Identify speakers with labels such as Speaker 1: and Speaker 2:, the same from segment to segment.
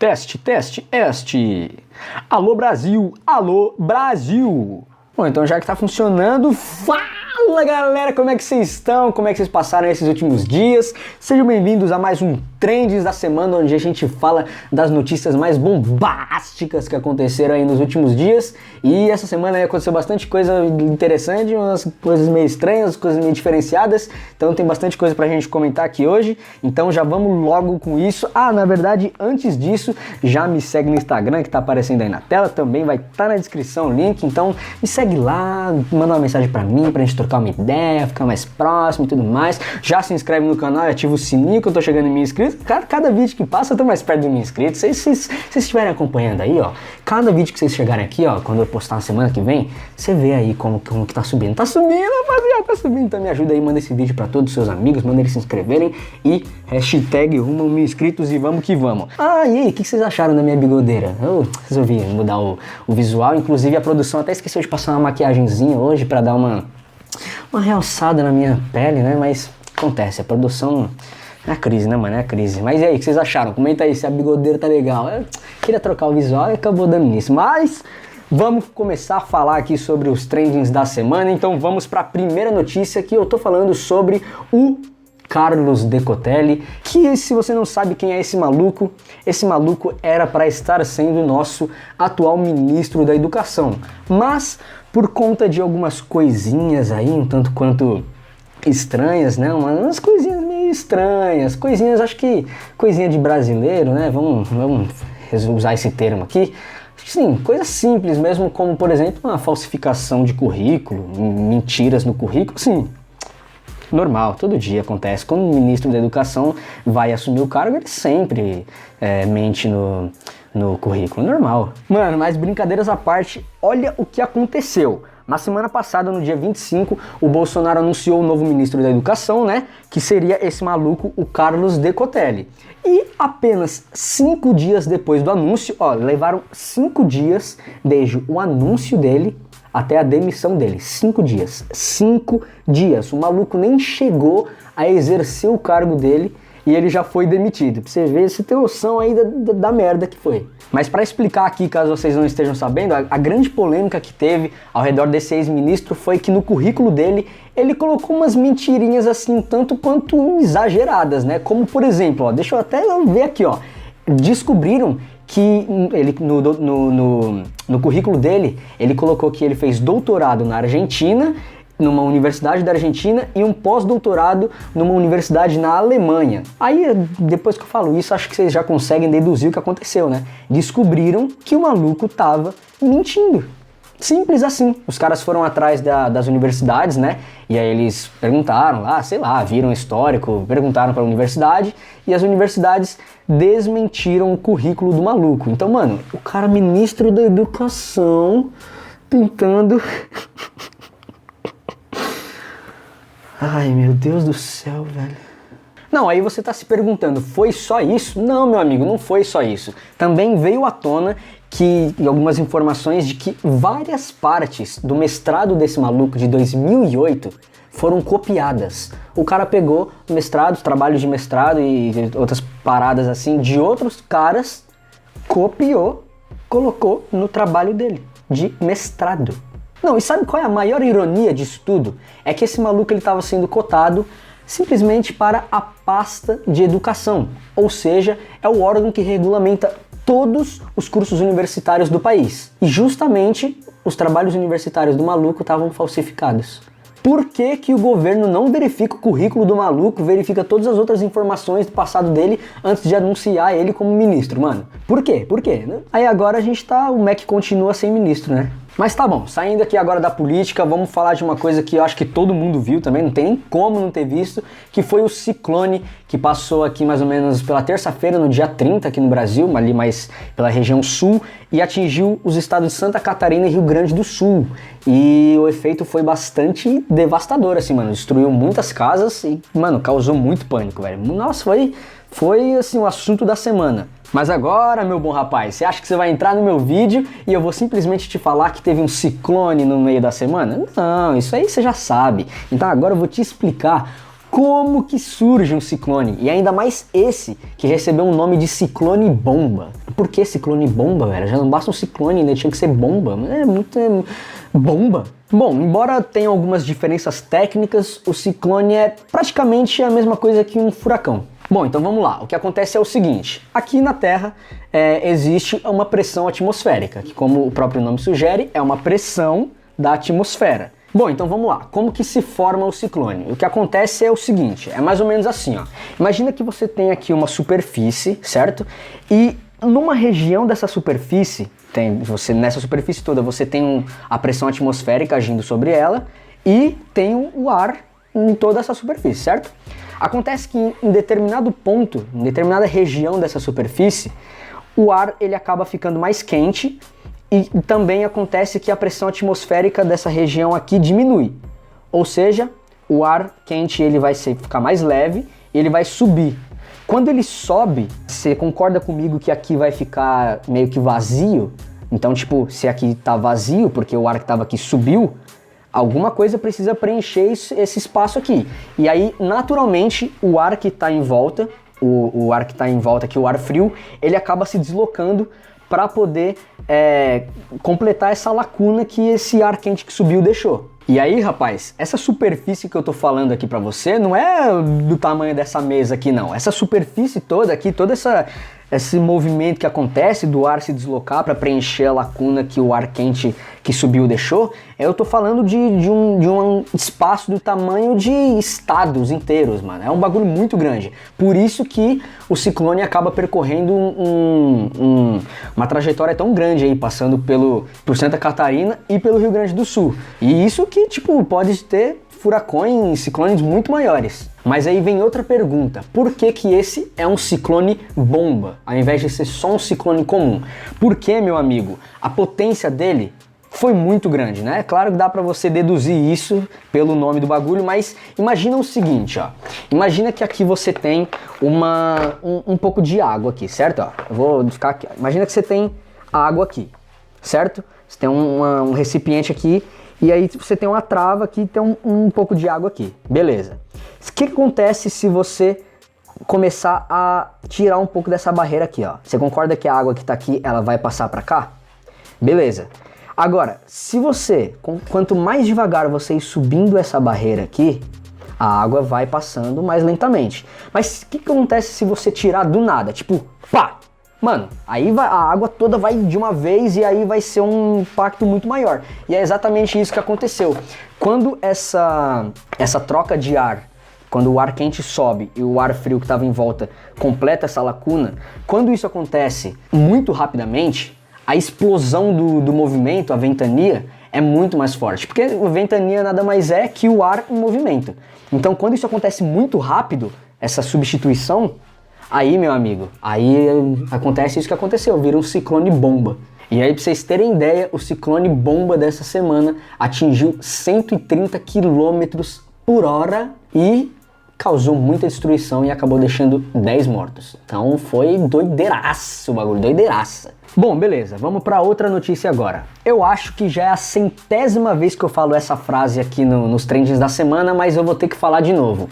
Speaker 1: Teste, teste, este. Alô Brasil, alô Brasil. Bom, então já que tá funcionando, fala galera, como é que vocês estão? Como é que vocês passaram esses últimos dias? Sejam bem-vindos a mais um Trends da Semana, onde a gente fala das notícias mais bombásticas que aconteceram aí nos últimos dias. E essa semana aí aconteceu bastante coisa interessante, umas coisas meio estranhas, coisas meio diferenciadas. Então tem bastante coisa pra gente comentar aqui hoje. Então já vamos logo com isso. Ah, na verdade, antes disso, já me segue no Instagram, que tá aparecendo aí na tela. Também vai estar na descrição o link. Então me segue lá, manda uma mensagem pra mim, pra gente trocar uma ideia, ficar mais próximo e tudo mais. Já se inscreve no canal e ativa o sininho que eu tô chegando em 1000 inscritos. Cada vídeo que passa eu tô mais perto de 1000 inscritos. Se vocês estiverem acompanhando aí, ó, cada vídeo que vocês chegarem aqui, ó, quando eu postar na semana que vem, você vê aí como que tá subindo. Tá subindo, rapaziada, tá subindo. Então me ajuda aí, manda esse vídeo pra todos os seus amigos, manda eles se inscreverem e hashtag rumo a 1000 inscritos e vamos que vamos. Ah, e aí, o que vocês acharam da minha bigodeira? Eu resolvi mudar o visual, inclusive a produção até esqueceu de passar uma maquiagenzinha hoje pra dar uma realçada na minha pele, né? Mas acontece, a produção é a crise, né, mano? É a crise. Mas e aí, o que vocês acharam? Comenta aí se a bigodeira tá legal. Eu queria trocar o visual e acabou dando nisso. Mas vamos começar a falar aqui sobre os trendings da semana. Então vamos para a primeira notícia, que eu tô falando sobre o Carlos Decotelli, que se você não sabe quem é esse maluco era para estar sendo o nosso atual ministro da Educação. Mas por conta de algumas coisinhas aí, um tanto quanto estranhas, né? Umas coisinhas meio estranhas, coisinhas, acho que coisinha de brasileiro, né? Vamos usar esse termo aqui. Sim, coisas simples mesmo, como por exemplo uma falsificação de currículo, mentiras no currículo, sim. Normal, todo dia acontece. Quando o ministro da Educação vai assumir o cargo, ele sempre mente no currículo, normal. Mano, mas brincadeiras à parte, olha o que aconteceu. Na semana passada, no dia 25, o Bolsonaro anunciou o novo ministro da Educação, né? Que seria esse maluco, o Carlos Decotelli. E apenas 5 dias depois do anúncio, ó, levaram 5 dias desde o anúncio dele até a demissão dele. 5 dias. 5 dias. O maluco nem chegou a exercer o cargo dele e ele já foi demitido. Pra você ver, você tem noção aí da merda que foi. Mas para explicar aqui, caso vocês não estejam sabendo, a grande polêmica que teve ao redor desse ex-ministro foi que no currículo dele, ele colocou umas mentirinhas assim, tanto quanto exageradas, né? Como por exemplo, ó, deixa eu até ver aqui, ó. Descobriram que ele, no currículo dele, ele colocou que ele fez doutorado na Argentina, numa universidade da Argentina, e um pós-doutorado numa universidade na Alemanha. Aí, depois que eu falo isso, acho que vocês já conseguem deduzir o que aconteceu, né? Descobriram que o maluco tava mentindo. Simples assim. Os caras foram atrás das universidades, né? E aí eles perguntaram lá, sei lá, viram o histórico, perguntaram para a universidade, e as universidades desmentiram o currículo do maluco. Então, mano, o cara ministro da Educação tentando... Ai, meu Deus do céu, velho. Não, aí você tá se perguntando, foi só isso? Não, meu amigo, não foi só isso. Também veio à tona que algumas informações de que várias partes do mestrado desse maluco de 2008 foram copiadas. O cara pegou mestrado, trabalhos de mestrado e outras paradas assim de outros caras, copiou, colocou no trabalho dele de mestrado. Não, e sabe qual é a maior ironia disso tudo? É que esse maluco ele estava sendo cotado simplesmente para a pasta de educação, ou seja, é o órgão que regulamenta todos os cursos universitários do país. E justamente os trabalhos universitários do maluco estavam falsificados. Por que que o governo não verifica o currículo do maluco, verifica todas as outras informações do passado dele antes de anunciar ele como ministro, mano? Por quê? Por quê? Aí agora o MEC continua sem ministro, né? Mas tá bom, saindo aqui agora da política, vamos falar de uma coisa que eu acho que todo mundo viu também, não tem nem como não ter visto, que foi o ciclone que passou aqui mais ou menos pela terça-feira, no dia 30 aqui no Brasil, ali mais pela região sul, e atingiu os estados de Santa Catarina e Rio Grande do Sul. E o efeito foi bastante devastador, assim, mano, destruiu muitas casas e, mano, causou muito pânico, velho. Nossa, foi assim, o assunto da semana. Mas agora, meu bom rapaz, você acha que você vai entrar no meu vídeo e eu vou simplesmente te falar que teve um ciclone no meio da semana? Não, isso aí você já sabe. Então agora eu vou te explicar como que surge um ciclone? E ainda mais esse, que recebeu um nome de ciclone bomba. Por que ciclone bomba, velho? Já não basta um ciclone, ainda tinha que ser bomba. É muito... bomba. Bom, embora tenha algumas diferenças técnicas, o ciclone é praticamente a mesma coisa que um furacão. Bom, então vamos lá. O que acontece é o seguinte. Aqui na Terra existe uma pressão atmosférica, que como o próprio nome sugere, é uma pressão da atmosfera. Bom, então vamos lá. Como que se forma o ciclone? O que acontece é o seguinte, é mais ou menos assim, ó. Imagina que você tem aqui uma superfície, certo? E numa região dessa superfície, nessa superfície toda você tem a pressão atmosférica agindo sobre ela e tem o ar em toda essa superfície, certo? Acontece que em determinado ponto, em determinada região dessa superfície, o ar ele acaba ficando mais quente. E também acontece que a pressão atmosférica dessa região aqui diminui. Ou seja, o ar quente ele vai ficar mais leve e ele vai subir. Quando ele sobe, você concorda comigo que aqui vai ficar meio que vazio? Então, tipo, se aqui tá vazio, porque o ar que tava aqui subiu, alguma coisa precisa preencher esse espaço aqui. E aí, naturalmente, o ar que tá em volta, o ar que tá em volta aqui, o ar frio, ele acaba se deslocando para poder completar essa lacuna que esse ar quente que subiu deixou. E aí, rapaz, essa superfície que eu tô falando aqui para você não é do tamanho dessa mesa aqui, não. Essa superfície toda aqui, esse movimento que acontece do ar se deslocar para preencher a lacuna que o ar quente que subiu deixou, eu tô falando de um espaço do tamanho de estados inteiros, mano. É um bagulho muito grande. Por isso que o ciclone acaba percorrendo uma trajetória tão grande aí, passando por Santa Catarina e pelo Rio Grande do Sul. E isso que, tipo, pode ter furacões, ciclones muito maiores. Mas aí vem outra pergunta, por que que esse é um ciclone bomba, ao invés de ser só um ciclone comum? Porque, meu amigo, a potência dele foi muito grande, né? Claro que dá pra você deduzir isso pelo nome do bagulho, mas imagina o seguinte, ó. Imagina que aqui você tem um pouco de água aqui, certo? Ó, eu vou ficar aqui. Imagina que você tem água aqui, certo? Você tem um recipiente aqui e aí você tem uma trava aqui e tem um pouco de água aqui. Beleza. O que acontece se você começar a tirar um pouco dessa barreira aqui, ó? Você concorda que a água que tá aqui, ela vai passar pra cá? Beleza. Agora, se você, quanto mais devagar você ir subindo essa barreira aqui, a água vai passando mais lentamente. Mas o que acontece se você tirar do nada? Tipo, pá! Mano, aí a água toda vai de uma vez e aí vai ser um impacto muito maior. E é exatamente isso que aconteceu. Quando essa troca de ar, quando o ar quente sobe e o ar frio que estava em volta completa essa lacuna, quando isso acontece muito rapidamente, a explosão do movimento, a ventania, é muito mais forte. Porque a ventania nada mais é que o ar em movimento. Então, quando isso acontece muito rápido, essa substituição, aí, meu amigo, aí acontece isso que aconteceu, vira um ciclone bomba. E aí, pra vocês terem ideia, o ciclone bomba dessa semana atingiu 130 km por hora e causou muita destruição e acabou deixando 10 mortos. Então foi doideiraço o bagulho, doideiraça. Bom, beleza, vamos para outra notícia agora. Eu acho que já é a 100ª vez que eu falo essa frase aqui nos trendings da semana, mas eu vou ter que falar de novo.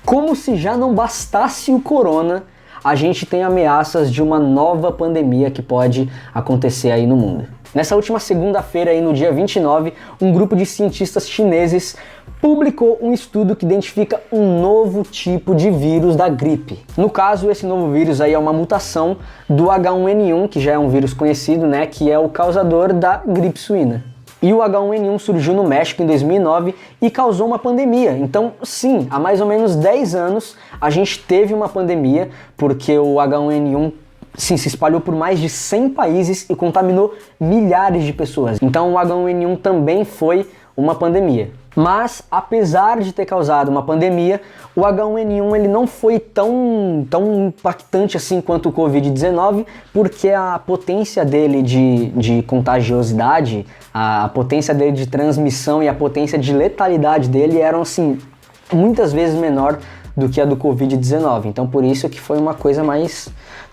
Speaker 1: Como se já não bastasse o corona, a gente tem ameaças de uma nova pandemia que pode acontecer aí no mundo. Nessa última segunda-feira, aí no dia 29, um grupo de cientistas chineses publicou um estudo que identifica um novo tipo de vírus da gripe. No caso, esse novo vírus aí é uma mutação do H1N1, que já é um vírus conhecido, né, que é o causador da gripe suína. E o H1N1 surgiu no México em 2009 e causou uma pandemia. Então, sim, há mais ou menos 10 anos a gente teve uma pandemia, porque o H1N1 sim, se espalhou por mais de 100 países e contaminou milhares de pessoas. Então o H1N1 também foi uma pandemia. Mas, apesar de ter causado uma pandemia, o H1N1 ele não foi tão impactante assim quanto o Covid-19, porque a potência dele de contagiosidade, a potência dele de transmissão e a potência de letalidade dele eram assim, muitas vezes menor do que a do Covid-19. Então por isso que foi uma coisa mais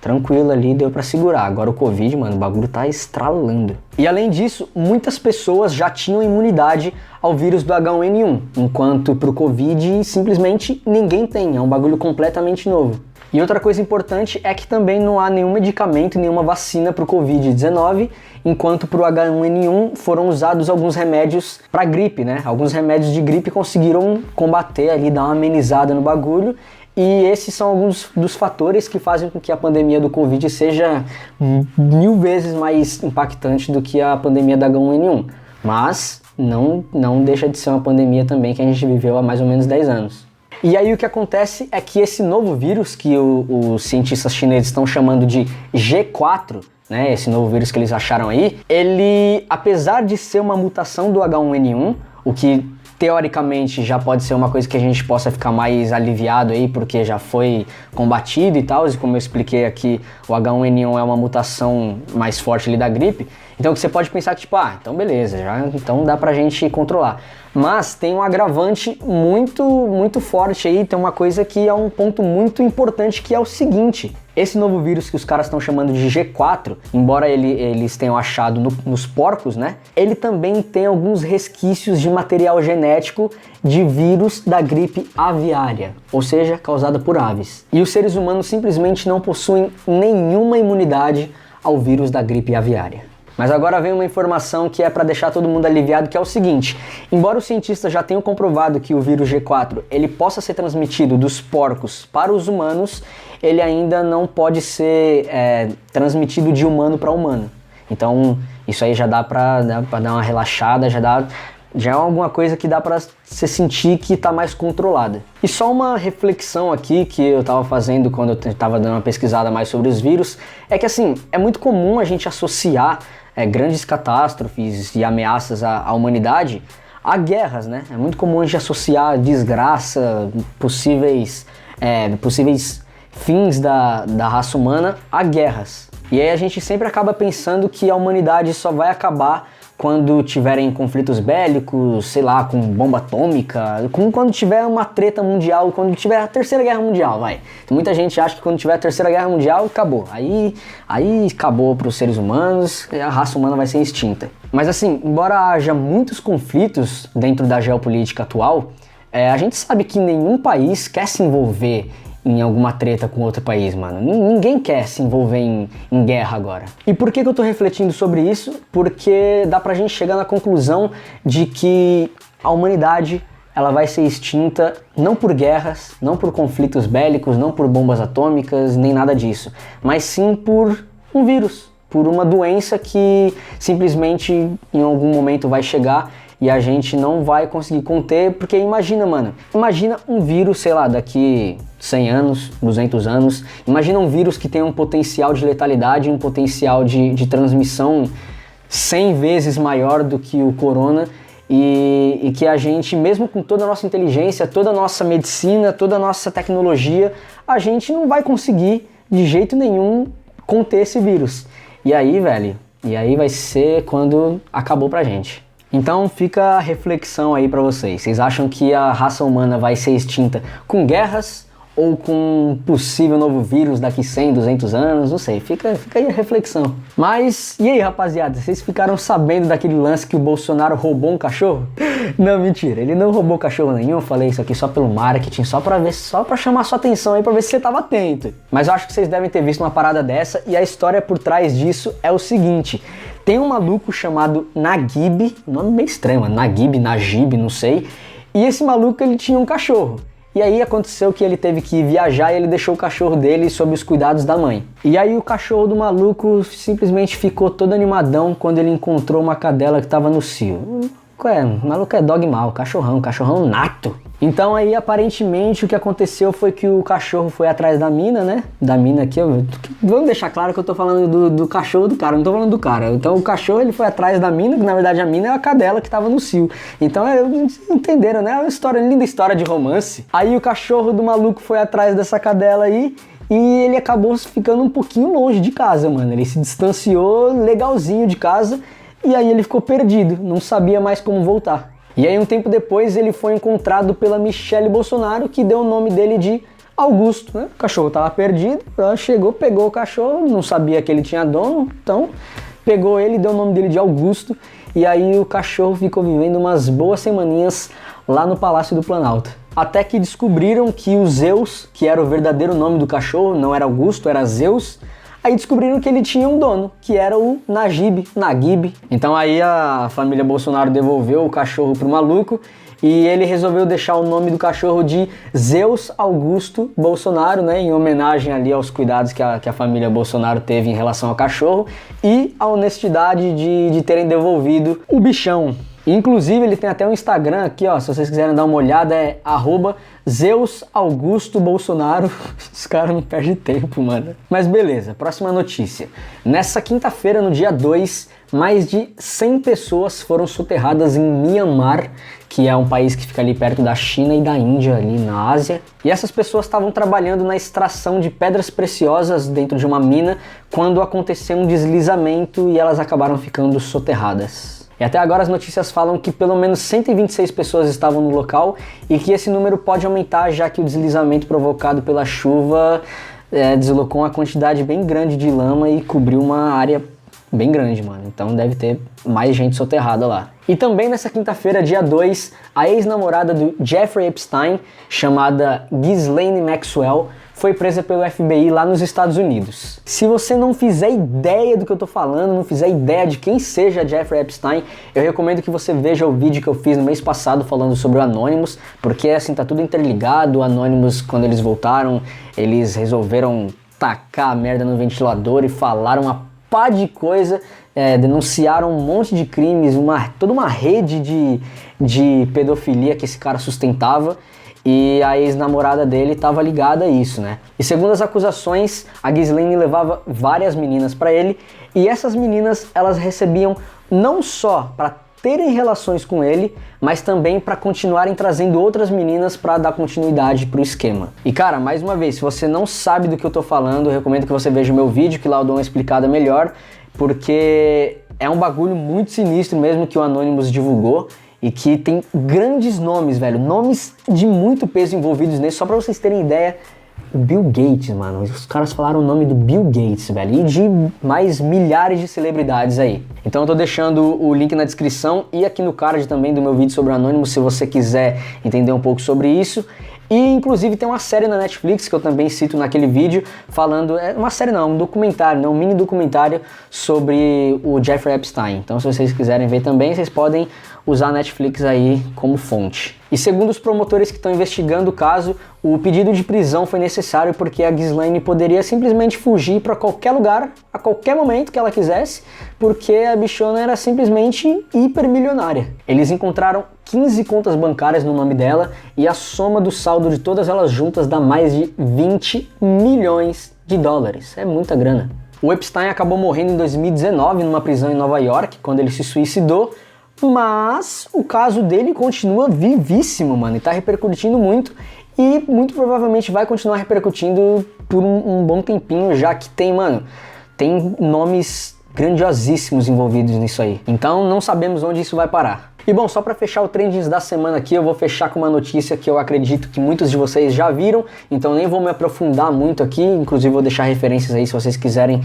Speaker 1: tranquilo ali, deu pra segurar. Agora o Covid, mano, o bagulho tá estralando. E além disso, muitas pessoas já tinham imunidade ao vírus do H1N1, enquanto pro Covid simplesmente ninguém tem, é um bagulho completamente novo. E outra coisa importante é que também não há nenhum medicamento, nenhuma vacina para o Covid-19, enquanto para o H1N1 foram usados alguns remédios para gripe, né? Alguns remédios de gripe conseguiram combater ali, dar uma amenizada no bagulho, e esses são alguns dos fatores que fazem com que a pandemia do Covid seja 1000 vezes mais impactante do que a pandemia da H1N1. Mas não deixa de ser uma pandemia também que a gente viveu há mais ou menos 10 anos. E aí o que acontece é que esse novo vírus, que os cientistas chineses estão chamando de G4, né, esse novo vírus que eles acharam aí, ele, apesar de ser uma mutação do H1N1, o que teoricamente já pode ser uma coisa que a gente possa ficar mais aliviado aí, porque já foi combatido e tal, e como eu expliquei aqui, o H1N1 é uma mutação mais forte ali da gripe, então que você pode pensar que tipo, então beleza, então dá pra gente controlar. Mas tem um agravante muito forte aí, tem uma coisa que é um ponto muito importante, que é o seguinte: esse novo vírus que os caras estão chamando de G4, embora eles tenham achado nos porcos, né? Ele também tem alguns resquícios de material genético de vírus da gripe aviária, ou seja, causada por aves. E os seres humanos simplesmente não possuem nenhuma imunidade ao vírus da gripe aviária. Mas agora vem uma informação que é para deixar todo mundo aliviado, que é o seguinte: embora os cientistas já tenham comprovado que o vírus G4 ele possa ser transmitido dos porcos para os humanos, ele ainda não pode ser transmitido de humano para humano. Então isso aí já dá para dar uma relaxada, já é alguma coisa que dá para você sentir que está mais controlada. E só uma reflexão aqui que eu estava fazendo quando eu estava dando uma pesquisada mais sobre os vírus, é que assim, é muito comum a gente associar grandes catástrofes e ameaças à humanidade a guerras, né? É muito comum a gente associar desgraça, possíveis fins da raça humana a guerras. E aí a gente sempre acaba pensando que a humanidade só vai acabar quando tiverem conflitos bélicos, sei lá, com bomba atômica, quando tiver uma treta mundial, quando tiver a Terceira Guerra Mundial, vai. Muita gente acha que quando tiver a Terceira Guerra Mundial, acabou. Aí acabou para os seres humanos, a raça humana vai ser extinta. Mas assim, embora haja muitos conflitos dentro da geopolítica atual, a gente sabe que nenhum país quer se envolver em alguma treta com outro país, mano. Ninguém quer se envolver em guerra agora. E por que eu tô refletindo sobre isso? Porque dá pra gente chegar na conclusão de que a humanidade ela vai ser extinta não por guerras, não por conflitos bélicos, não por bombas atômicas, nem nada disso, mas sim por um vírus, por uma doença que simplesmente em algum momento vai chegar e a gente não vai conseguir conter, porque imagina, mano, imagina um vírus, sei lá, daqui 100 anos, 200 anos, imagina um vírus que tem um potencial de letalidade, um potencial de transmissão 100 vezes maior do que o corona, e que a gente, mesmo com toda a nossa inteligência, toda a nossa medicina, toda a nossa tecnologia, a gente não vai conseguir de jeito nenhum conter esse vírus. E aí, velho, vai ser quando acabou pra gente. Então fica a reflexão aí pra vocês. Vocês acham que a raça humana vai ser extinta com guerras ou com um possível novo vírus daqui 100, 200 anos? Não sei, fica aí a reflexão. Mas, e aí rapaziada, vocês ficaram sabendo daquele lance que o Bolsonaro roubou um cachorro? Não, mentira, ele não roubou cachorro nenhum, eu falei isso aqui só pelo marketing, só pra chamar sua atenção aí, pra ver se você tava atento. Mas eu acho que vocês devem ter visto uma parada dessa, e a história por trás disso é o seguinte: tem um maluco chamado Naguib, nome meio estranho, mano, Najib, não sei, e esse maluco ele tinha um cachorro. E aí aconteceu que ele teve que viajar e ele deixou o cachorro dele sob os cuidados da mãe. E aí o cachorro do maluco simplesmente ficou todo animadão quando ele encontrou uma cadela que tava no cio. O maluco é dog mau, cachorrão nato. Então aí aparentemente o que aconteceu foi que o cachorro foi atrás da mina, né? Da mina aqui, vamos deixar claro que eu tô falando do cachorro do cara, não tô falando do cara. Então o cachorro ele foi atrás da mina, que na verdade a mina é a cadela que tava no cio. Então entenderam, né? É uma história, linda história de romance. Aí o cachorro do maluco foi atrás dessa cadela aí e ele acabou ficando um pouquinho longe de casa, mano. Ele se distanciou legalzinho de casa e aí ele ficou perdido, não sabia mais como voltar. E aí um tempo depois ele foi encontrado pela Michelle Bolsonaro, que deu o nome dele de Augusto, né? O cachorro tava perdido, ela chegou, pegou o cachorro, não sabia que ele tinha dono, então pegou ele, deu o nome dele de Augusto, e aí o cachorro ficou vivendo umas boas semaninhas lá no Palácio do Planalto. Até que descobriram que o Zeus, que era o verdadeiro nome do cachorro, não era Augusto, era Zeus, aí descobriram que ele tinha um dono, que era o Naguib. Então aí a família Bolsonaro devolveu o cachorro pro maluco e ele resolveu deixar o nome do cachorro de Zeus Augusto Bolsonaro, né, em homenagem ali aos cuidados que a família Bolsonaro teve em relação ao cachorro e a honestidade de terem devolvido o bichão. Inclusive ele tem até um Instagram aqui, ó, se vocês quiserem dar uma olhada, é @ZeusAugustoBolsonaro. Os caras não perdem tempo, mano. Mas beleza, próxima notícia. Nessa quinta-feira, no dia 2, mais de 100 pessoas foram soterradas em Myanmar, que é um país que fica ali perto da China e da Índia, ali na Ásia. E essas pessoas estavam trabalhando na extração de pedras preciosas dentro de uma mina quando aconteceu um deslizamento e elas acabaram ficando soterradas. E até agora as notícias falam que pelo menos 126 pessoas estavam no local e que esse número pode aumentar, já que o deslizamento provocado pela chuva deslocou uma quantidade bem grande de lama e cobriu uma área bem grande, mano. Então deve ter mais gente soterrada lá. E também nessa quinta-feira, dia 2, a ex-namorada do Jeffrey Epstein, chamada Ghislaine Maxwell, foi presa pelo FBI lá nos Estados Unidos. Se você não fizer ideia do que eu tô falando, não fizer ideia de quem seja Jeffrey Epstein, eu recomendo que você veja o vídeo que eu fiz no mês passado falando sobre o Anonymous, porque assim, tá tudo interligado. O Anonymous, quando eles voltaram, eles resolveram tacar a merda no ventilador e falaram uma pá de coisa, denunciaram um monte de crimes, toda uma rede de pedofilia que esse cara sustentava. E a ex-namorada dele estava ligada a isso, né? E segundo as acusações, a Ghislaine levava várias meninas para ele, e essas meninas, elas recebiam não só para terem relações com ele, mas também para continuarem trazendo outras meninas para dar continuidade pro esquema. E cara, mais uma vez, se você não sabe do que eu tô falando, eu recomendo que você veja o meu vídeo, que lá eu dou uma explicada melhor, porque é um bagulho muito sinistro mesmo que o Anonymous divulgou, e que tem grandes nomes, velho, nomes de muito peso envolvidos nisso. Só pra vocês terem ideia, o Bill Gates, mano, os caras falaram o nome do Bill Gates, velho, e de mais milhares de celebridades aí. Então eu tô deixando o link na descrição e aqui no card também do meu vídeo sobre o Anonymous, se você quiser entender um pouco sobre isso. E inclusive tem uma série na Netflix que eu também cito naquele vídeo, falando, uma série não, um documentário, né, um mini documentário sobre o Jeffrey Epstein. Então se vocês quiserem ver também, vocês podem usar a Netflix aí como fonte. E segundo os promotores que estão investigando o caso, o pedido de prisão foi necessário porque a Ghislaine poderia simplesmente fugir para qualquer lugar, a qualquer momento que ela quisesse, porque a bichona era simplesmente hipermilionária. Eles encontraram 15 contas bancárias no nome dela e a soma do saldo de todas elas juntas dá mais de 20 milhões de dólares. É muita grana. O Epstein acabou morrendo em 2019 numa prisão em Nova York, quando ele se suicidou, mas o caso dele continua vivíssimo, mano, e tá repercutindo muito e muito provavelmente vai continuar repercutindo por um bom tempinho, já que tem nomes grandiosíssimos envolvidos nisso aí. Então não sabemos onde isso vai parar. E bom, só para fechar o Trendings da semana aqui, eu vou fechar com uma notícia que eu acredito que muitos de vocês já viram, então nem vou me aprofundar muito aqui, inclusive vou deixar referências aí se vocês quiserem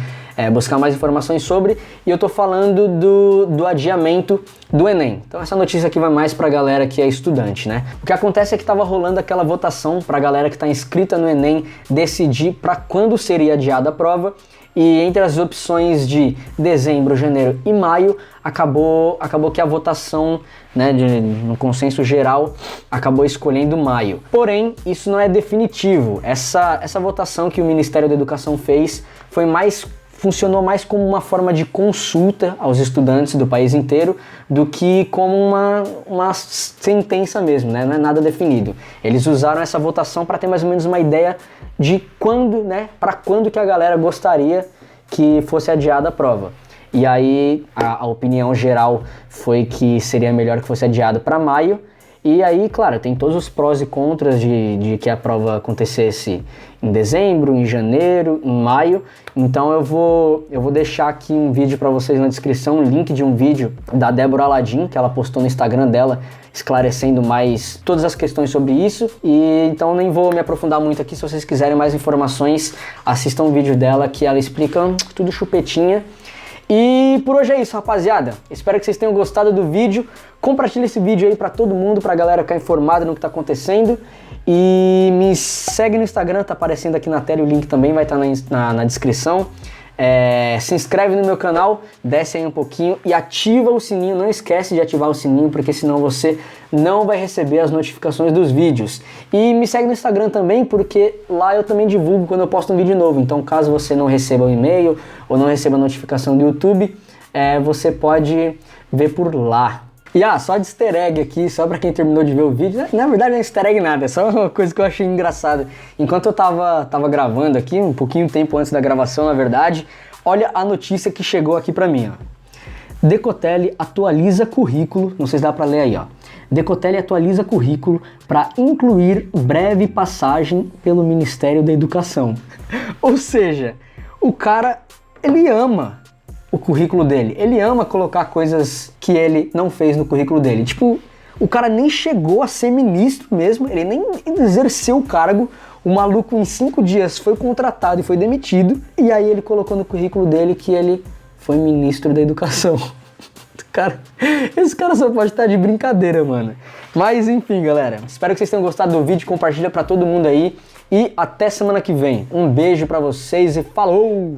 Speaker 1: buscar mais informações sobre, e eu tô falando do adiamento do Enem. Então essa notícia aqui vai mais pra galera que é estudante, né? O que acontece é que tava rolando aquela votação pra galera que tá inscrita no Enem decidir pra quando seria adiada a prova, e entre as opções de dezembro, janeiro e maio, acabou que a votação, né, no consenso geral, acabou escolhendo maio. Porém, isso não é definitivo. Essa votação que o Ministério da Educação fez funcionou mais como uma forma de consulta aos estudantes do país inteiro do que como uma sentença mesmo, né? Não é nada definido. Eles usaram essa votação para ter mais ou menos uma ideia de quando, né, para quando que a galera gostaria que fosse adiada a prova. E aí a opinião geral foi que seria melhor que fosse adiado para maio, E aí, claro, tem todos os prós e contras de que a prova acontecesse em dezembro, em janeiro, em maio. Então eu vou deixar aqui um vídeo para vocês na descrição, um link de um vídeo da Débora Aladim, que ela postou no Instagram dela, esclarecendo mais todas as questões sobre isso. E então nem vou me aprofundar muito aqui. Se vocês quiserem mais informações, assistam o vídeo dela que ela explica tudo chupetinha. E por hoje é isso, rapaziada. Espero que vocês tenham gostado do vídeo. Compartilha esse vídeo aí pra todo mundo, pra galera ficar informada no que tá acontecendo. E me segue no Instagram, tá aparecendo aqui na tela, o link também vai estar na descrição. Se inscreve no meu canal, desce aí um pouquinho e ativa o sininho. Não esquece de ativar o sininho, porque senão você não vai receber as notificações dos vídeos. E me segue no Instagram também, porque lá eu também divulgo quando eu posto um vídeo novo. Então caso você não receba o e-mail ou não receba a notificação do YouTube, você pode ver por lá. E só de easter egg aqui, só pra quem terminou de ver o vídeo, na verdade não é easter egg nada, é só uma coisa que eu achei engraçada. Enquanto eu tava gravando aqui, um pouquinho tempo antes da gravação, na verdade, olha a notícia que chegou aqui pra mim, ó. Decotelli atualiza currículo, não sei se dá pra ler aí, ó. Decotelli atualiza currículo para incluir breve passagem pelo Ministério da Educação. Ou seja, o cara, ele ama o currículo dele. Ele ama colocar coisas que ele não fez no currículo dele. Tipo, o cara nem chegou a ser ministro mesmo, ele nem exerceu o cargo. O maluco em 5 dias foi contratado e foi demitido. E aí ele colocou no currículo dele que ele foi ministro da Educação. Cara, esse cara só pode estar de brincadeira, mano. Mas enfim, galera. Espero que vocês tenham gostado do vídeo. Compartilha pra todo mundo aí. E até semana que vem. Um beijo pra vocês e falou!